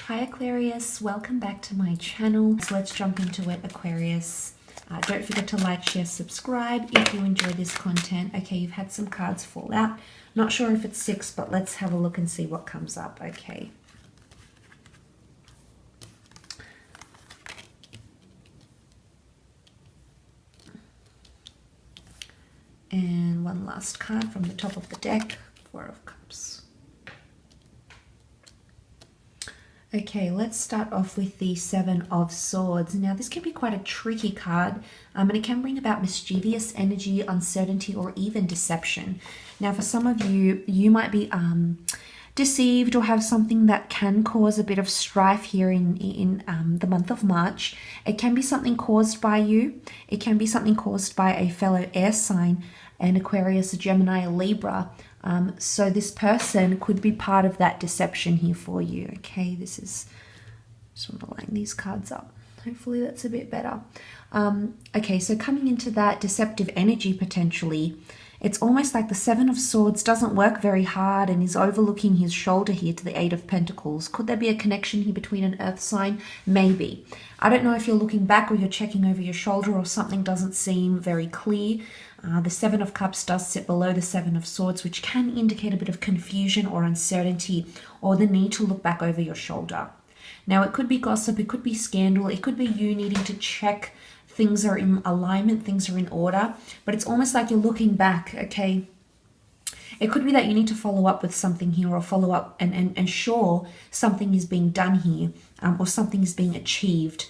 Hi Aquarius, welcome back to my channel. So let's jump into it, Aquarius. Don't forget to like, share, subscribe if you enjoy this content. Okay, you've had some cards fall out. Not sure if it's 6, but let's have a look and see what comes up. Okay. And one last card from the top of the deck, 4 of Cups. Okay, let's start off with the 7 of Swords. Now, this can be quite a tricky card, and it can bring about mischievous energy, uncertainty, or even deception. Now, for some of you, you might be deceived or have something that can cause a bit of strife here in the month of March. It can be something caused by you. It can be something caused by a fellow air sign, an Aquarius, a Gemini, a Libra. So this person could be part of that deception here for you. Okay, this is, just want to line these cards up. Hopefully that's a bit better. Okay, so coming into that deceptive energy potentially, it's almost like the 7 of Swords doesn't work very hard and is overlooking his shoulder here to the 8 of Pentacles. Could there be a connection here between an earth sign? Maybe. I don't know if you're looking back or you're checking over your shoulder or something doesn't seem very clear. The 7 of Cups does sit below the 7 of Swords, which can indicate a bit of confusion or uncertainty or the need to look back over your shoulder. Now, it could be gossip, it could be scandal, it could be you needing to check things are in alignment, things are in order, but it's almost like you're looking back, okay? It could be that you need to follow up with something here or follow up and ensure something is being done here or something is being achieved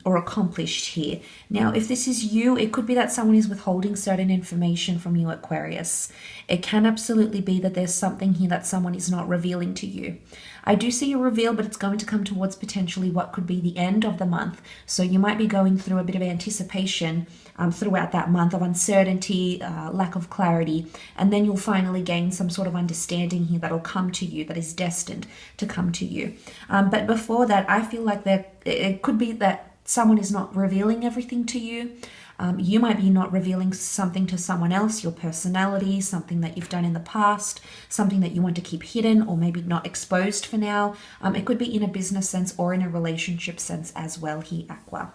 or accomplished here. Now, if this is you, it could be that someone is withholding certain information from you, Aquarius. It can absolutely be that there's something here that someone is not revealing to you. I do see a reveal, but it's going to come towards potentially what could be the end of the month. So you might be going through a bit of anticipation throughout that month of uncertainty, lack of clarity, and then you'll finally gain some sort of understanding here that'll come to you, that is destined to come to you. But before that, I feel like that it could be that someone is not revealing everything to you. You might be not revealing something to someone else, your personality, something that you've done in the past, something that you want to keep hidden or maybe not exposed for now. It could be in a business sense or in a relationship sense as well here, Aqua.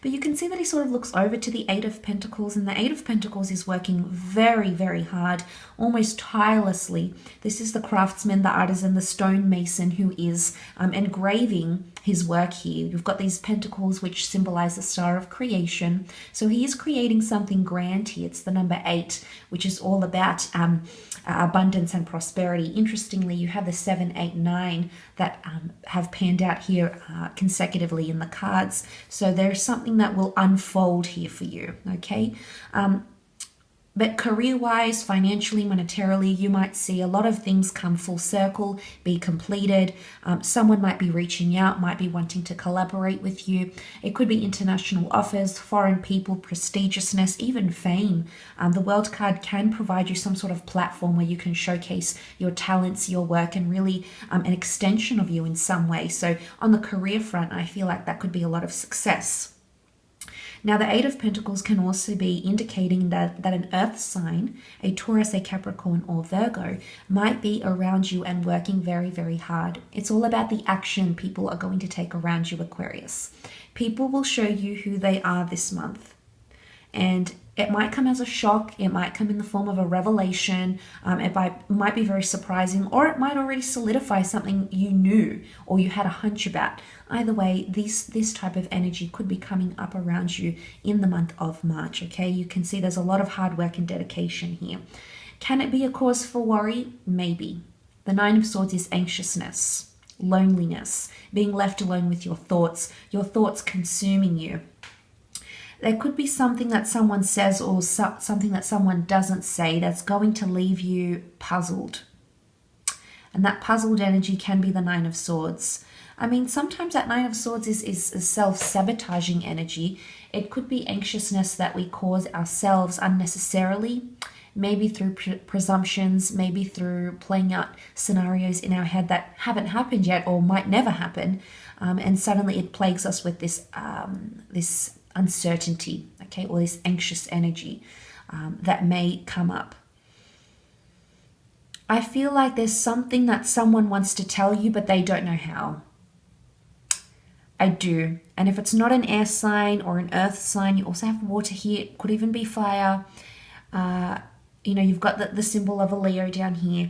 But you can see that he sort of looks over to the 8 of Pentacles, and the 8 of Pentacles is working very, very hard, almost tirelessly. This is the craftsman, the artisan, the stonemason who is engraving his work here. You've got these pentacles which symbolize the star of creation. So he is creating something grand here. It's the number 8, which is all about abundance and prosperity. Interestingly, you have the 7, 8, 9 that have panned out here consecutively in the cards. So there's something that will unfold here for you, okay? But career-wise, financially, monetarily, you might see a lot of things come full circle, be completed. Someone might be reaching out, might be wanting to collaborate with you. It could be international offers, foreign people, prestigiousness, even fame. The World card can provide you some sort of platform where you can showcase your talents, your work, and really an extension of you in some way. So on the career front, I feel like that could be a lot of success. Now, the 8 of Pentacles can also be indicating that an earth sign, a Taurus, a Capricorn, or Virgo, might be around you and working very, very hard. It's all about the action people are going to take around you, Aquarius. People will show you who they are this month. And it might come as a shock, it might come in the form of a revelation, it might be very surprising, or it might already solidify something you knew or you had a hunch about. Either way, this type of energy could be coming up around you in the month of March, okay? You can see there's a lot of hard work and dedication here. Can it be a cause for worry? Maybe. The 9 of Swords is anxiousness, loneliness, being left alone with your thoughts consuming you. There could be something that someone says or something that someone doesn't say that's going to leave you puzzled. And that puzzled energy can be the 9 of Swords. I mean, sometimes that 9 of Swords is self-sabotaging energy. It could be anxiousness that we cause ourselves unnecessarily, maybe through presumptions, maybe through playing out scenarios in our head that haven't happened yet or might never happen. And suddenly it plagues us with this uncertainty, okay, or this anxious energy that may come up. I feel like there's something that someone wants to tell you, but they don't know how. I do. And if it's not an air sign or an earth sign, you also have water here. It could even be fire. You've got the symbol of a Leo down here.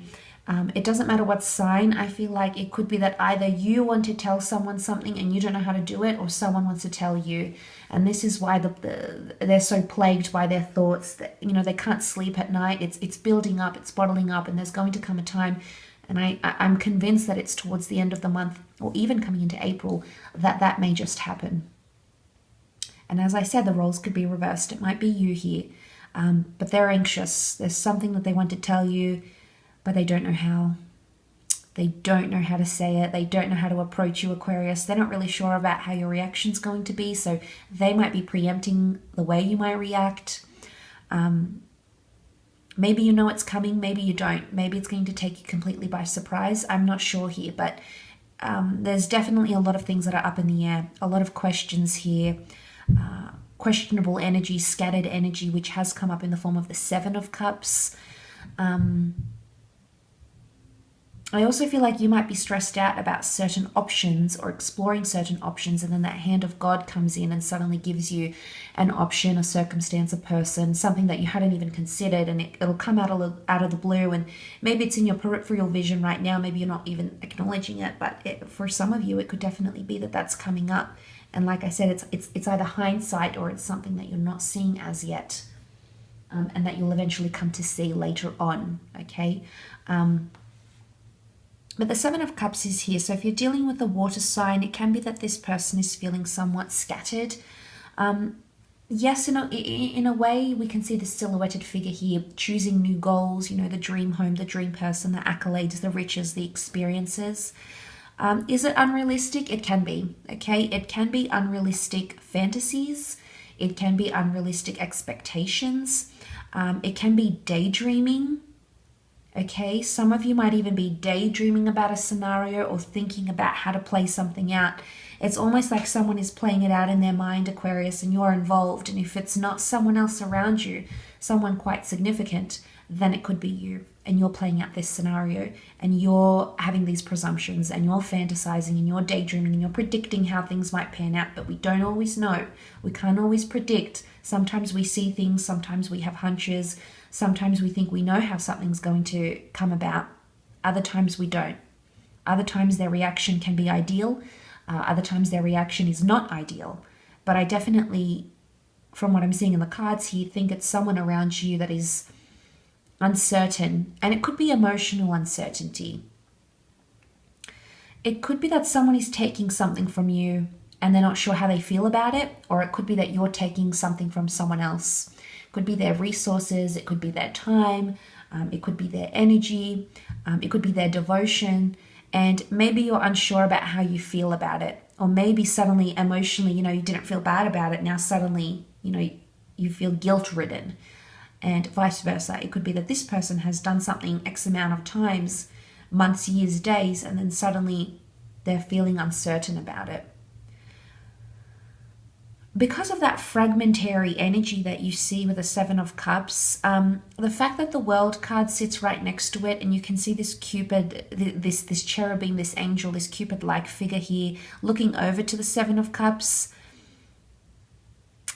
It doesn't matter what sign. I feel like it could be that either you want to tell someone something and you don't know how to do it, or someone wants to tell you. And this is why they're so plagued by their thoughts that, they can't sleep at night. It's building up, it's bottling up, and there's going to come a time, and I'm convinced that it's towards the end of the month or even coming into April that may just happen. And as I said, the roles could be reversed. It might be you here, but they're anxious. There's something that they want to tell you, but they don't know how. They don't know how to say it. They don't know how to approach you, Aquarius. They're not really sure about how your reaction's going to be, so they might be preempting the way you might react. Maybe you know it's coming, maybe you don't. Maybe it's going to take you completely by surprise. I'm not sure here, but there's definitely a lot of things that are up in the air. A lot of questions here. Questionable energy, scattered energy, which has come up in the form of the Seven of Cups. I also feel like you might be stressed out about certain options or exploring certain options, and then that hand of God comes in and suddenly gives you an option, a circumstance, a person, something that you hadn't even considered, and it'll come out of the blue, and maybe it's in your peripheral vision right now, maybe you're not even acknowledging it, but for some of you it could definitely be that that's coming up. And like I said, it's either hindsight or it's something that you're not seeing as yet, and that you'll eventually come to see later on, okay? But the Seven of Cups is here. So if you're dealing with a water sign, it can be that this person is feeling somewhat scattered. Yes, in a way, we can see the silhouetted figure here, choosing new goals, the dream home, the dream person, the accolades, the riches, the experiences. Is it unrealistic? It can be, okay? It can be unrealistic fantasies. It can be unrealistic expectations. It can be daydreaming. Okay, some of you might even be daydreaming about a scenario or thinking about how to play something out. It's almost like someone is playing it out in their mind, Aquarius, and you're involved. And if it's not someone else around you, someone quite significant, then it could be you. And you're playing out this scenario, and you're having these presumptions, and you're fantasizing, and you're daydreaming, and you're predicting how things might pan out. But we don't always know. We can't always predict. Sometimes we see things, sometimes we have hunches. Sometimes we think we know how something's going to come about. Other times we don't. Other times their reaction can be ideal. Other times their reaction is not ideal. But I definitely, from what I'm seeing in the cards here, think it's someone around you that is uncertain. And it could be emotional uncertainty. It could be that someone is taking something from you and they're not sure how they feel about it. Or it could be that you're taking something from someone else. Could be their resources, it could be their time, it could be their energy, it could be their devotion, and maybe you're unsure about how you feel about it, or maybe suddenly emotionally, you didn't feel bad about it, now suddenly, you feel guilt-ridden, and vice versa. It could be that this person has done something X amount of times, months, years, days, and then suddenly they're feeling uncertain about it. Because of that fragmentary energy that you see with the Seven of Cups, the fact that the World card sits right next to it, and you can see this Cupid, this cherubim, this angel, this Cupid-like figure here, looking over to the Seven of Cups.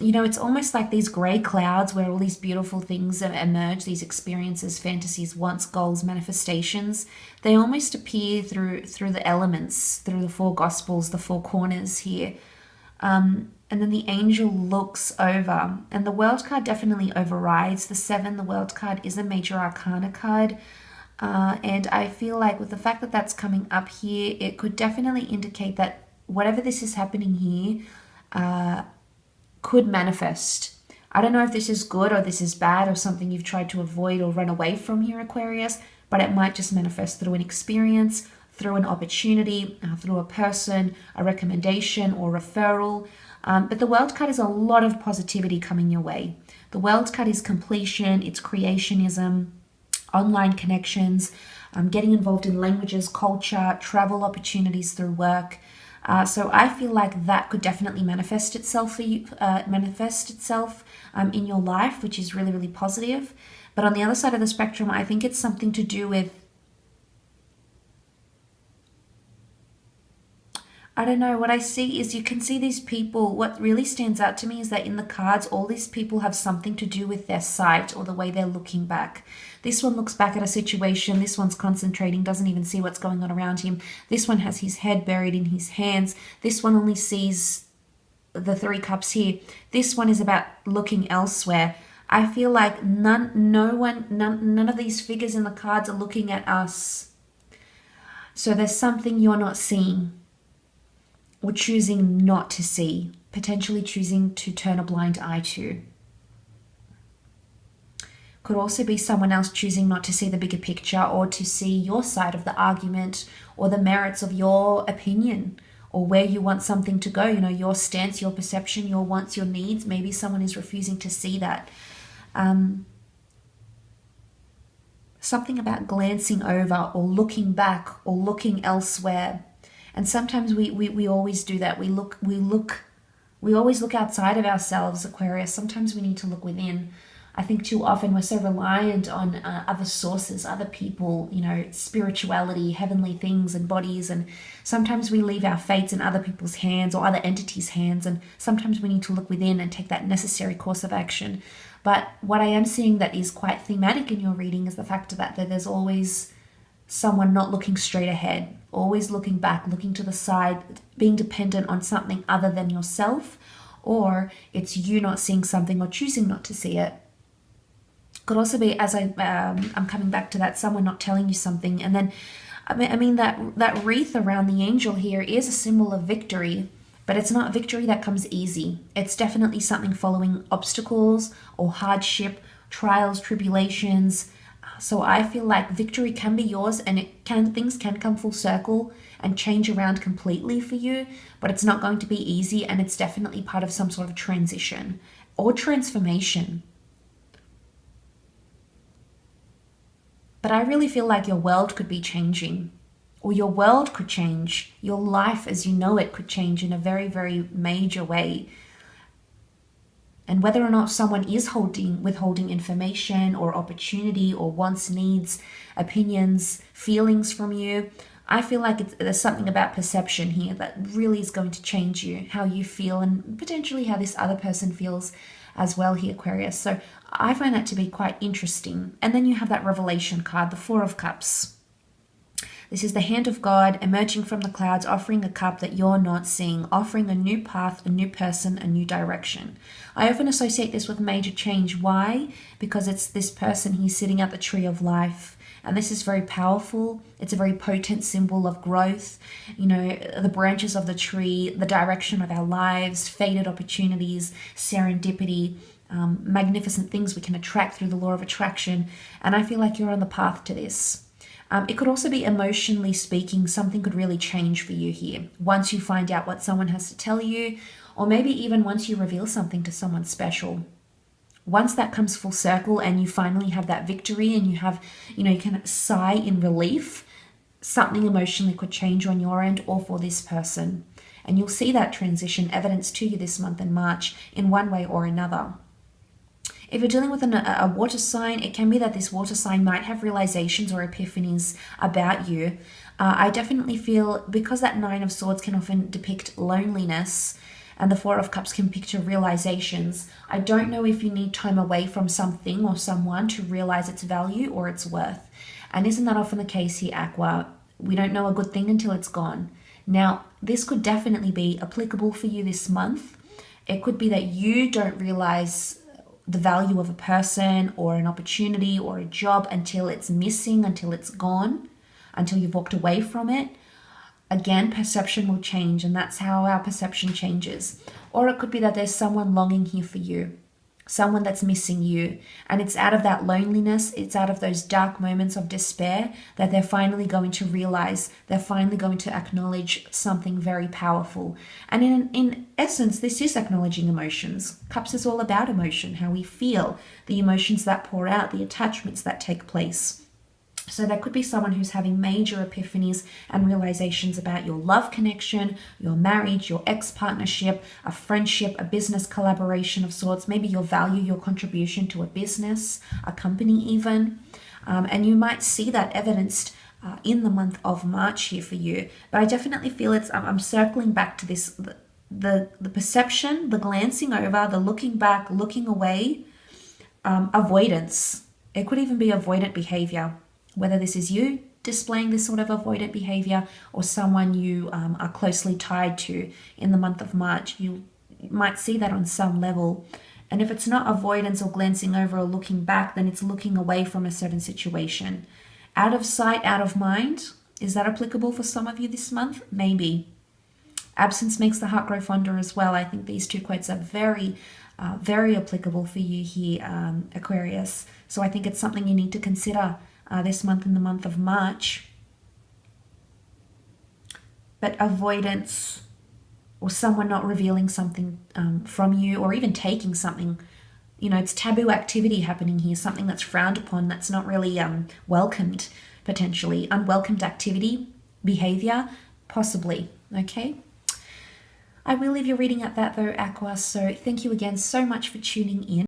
It's almost like these grey clouds where all these beautiful things emerge, these experiences, fantasies, wants, goals, manifestations. They almost appear through the elements, through the four Gospels, the four corners here. And then the angel looks over, and the World card definitely overrides the Seven. The World card is a major arcana card. And I feel like with the fact that that's coming up here, it could definitely indicate that whatever this is happening here could manifest. I don't know if this is good or this is bad or something you've tried to avoid or run away from here, Aquarius, but it might just manifest through an experience, through an opportunity, through a person, a recommendation or referral. But the World card is a lot of positivity coming your way. The World card is completion, it's creationism, online connections, getting involved in languages, culture, travel opportunities through work. So I feel like that could definitely manifest itself for you, in your life, which is really, really positive. But on the other side of the spectrum, I think it's something to do with I don't know. What I see is you can see these people. What really stands out to me is that in the cards, all these people have something to do with their sight or the way they're looking back. This one looks back at a situation. This one's concentrating, doesn't even see what's going on around him. This one has his head buried in his hands. This one only sees the three cups here. This one is about looking elsewhere. I feel like none of these figures in the cards are looking at us. So there's something you're not seeing, or choosing not to see, potentially choosing to turn a blind eye to. Could also be someone else choosing not to see the bigger picture, or to see your side of the argument, or the merits of your opinion, or where you want something to go, your stance, your perception, your wants, your needs. Maybe someone is refusing to see that. Something about glancing over, or looking back, or looking elsewhere. And sometimes we always do that. We always look outside of ourselves, Aquarius. Sometimes we need to look within. I think too often we're so reliant on other sources, other people, spirituality, heavenly things and bodies. And sometimes we leave our fates in other people's hands or other entities' hands. And sometimes we need to look within and take that necessary course of action. But what I am seeing that is quite thematic in your reading is the fact that there's always someone not looking straight ahead, always looking back, looking to the side, being dependent on something other than yourself, or it's you not seeing something or choosing not to see it. Could also be, as I'm coming back to that, someone not telling you something. And then, I mean that wreath around the angel here is a symbol of victory, but it's not victory that comes easy. It's definitely something following obstacles or hardship, trials, tribulations. So I feel like victory can be yours, and things can come full circle and change around completely for you, but it's not going to be easy, and it's definitely part of some sort of transition or transformation. But I really feel like your world could be changing, or your world could change. Your life as you know it could change in a very, very major way. And whether or not someone is withholding information or opportunity or wants, needs, opinions, feelings from you, I feel like there's something about perception here that really is going to change you, how you feel, and potentially how this other person feels as well here, Aquarius. So I find that to be quite interesting. And then you have that revelation card, the Four of Cups. This is the hand of God emerging from the clouds, offering a cup that you're not seeing, offering a new path, a new person, a new direction. I often associate this with major change. Why? Because it's this person, he's sitting at the tree of life. And this is very powerful. It's a very potent symbol of growth. The branches of the tree, the direction of our lives, fated opportunities, serendipity, magnificent things we can attract through the law of attraction. And I feel like you're on the path to this. It could also be emotionally speaking, something could really change for you here. Once you find out what someone has to tell you, or maybe even once you reveal something to someone special. Once that comes full circle and you finally have that victory and you have, you can sigh in relief, something emotionally could change on your end or for this person. And you'll see that transition evidenced to you this month in March in one way or another. If you're dealing with a water sign, it can be that this water sign might have realizations or epiphanies about you. I definitely feel, because that Nine of Swords can often depict loneliness and the Four of Cups can picture realizations, I don't know if you need time away from something or someone to realize its value or its worth. And isn't that often the case here, Aqua? We don't know a good thing until it's gone. Now, this could definitely be applicable for you this month. It could be that you don't realize the value of a person or an opportunity or a job until it's missing, until it's gone, until you've walked away from it. Again, perception will change, and that's how our perception changes. Or it could be that there's someone longing here for you, someone that's missing you, and it's out of that loneliness, it's out of those dark moments of despair that they're finally going to realize, they're finally going to acknowledge something very powerful. And in essence, this is acknowledging emotions. Cups is all about emotion, how we feel, the emotions that pour out, the attachments that take place. So there could be someone who's having major epiphanies and realizations about your love connection, your marriage, your ex-partnership, a friendship, a business collaboration of sorts, maybe your value, your contribution to a business, a company even. And you might see that evidenced in the month of March here for you. But I definitely feel I'm circling back to this, the perception, the glancing over, the looking back, looking away, avoidance. It could even be avoidant behavior, whether this is you displaying this sort of avoidant behavior or someone you are closely tied to in the month of March. You might see that on some level. And if it's not avoidance or glancing over or looking back, then it's looking away from a certain situation. Out of sight, out of mind. Is that applicable for some of you this month? Maybe. Absence makes the heart grow fonder as well. I think these two quotes are very, very applicable for you here, Aquarius. So I think it's something you need to consider this month, in the month of March. But avoidance or someone not revealing something from you, or even taking something, it's taboo activity happening here, something that's frowned upon, that's not really welcomed, potentially. Unwelcomed activity, behavior, possibly, okay? I will leave your reading at that though, Aqua, so thank you again so much for tuning in.